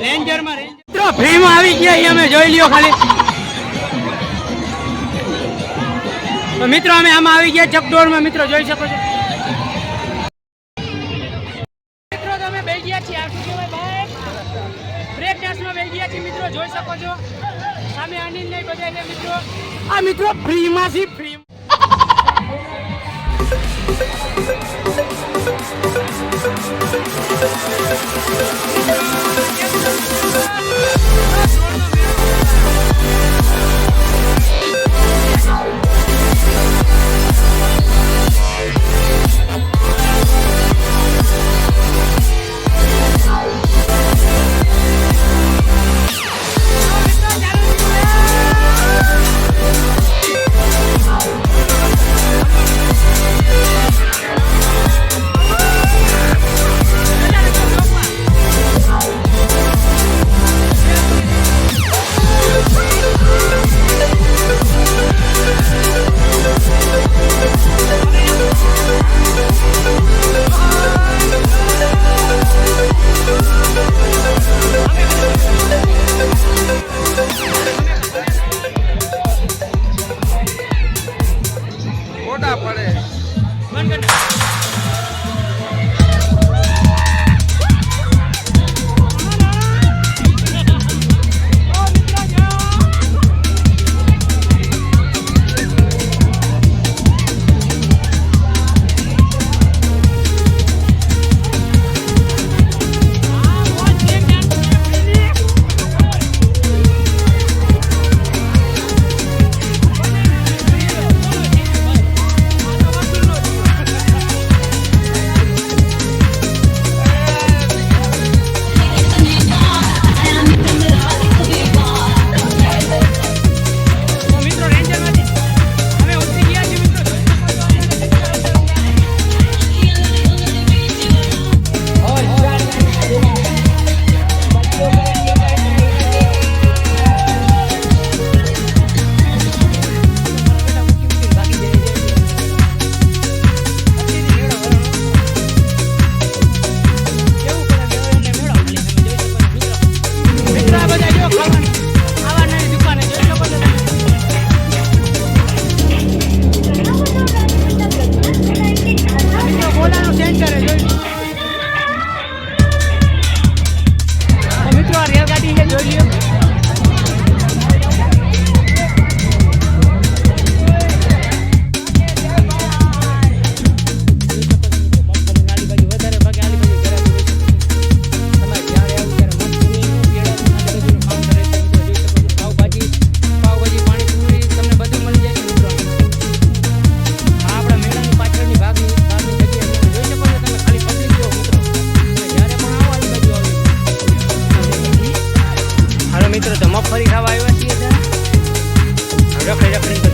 રેન્જરમાં મિત્રો ફ્રીમાં આવી ગયા અમે જોઈ લ્યો ખાલી. તો મિત્રો અમે આમાં આવી ગયા ચકડોળમાં મિત્રો જોઈ શકો છો. મિત્રો તમે બેસી ગયા છીએ આ શું કહેવાય ભાઈ બ્રેક ડાન્સમાં બેસી ગયા છીએ મિત્રો જોઈ શકો છો. સામે અનિલ ને બધા મિત્રો આ મિત્રો ફ્રીમાં છે ફ્રી. મિત્રો તો મગફળી ખાવા આવ્યા છીએ રખડી રખડી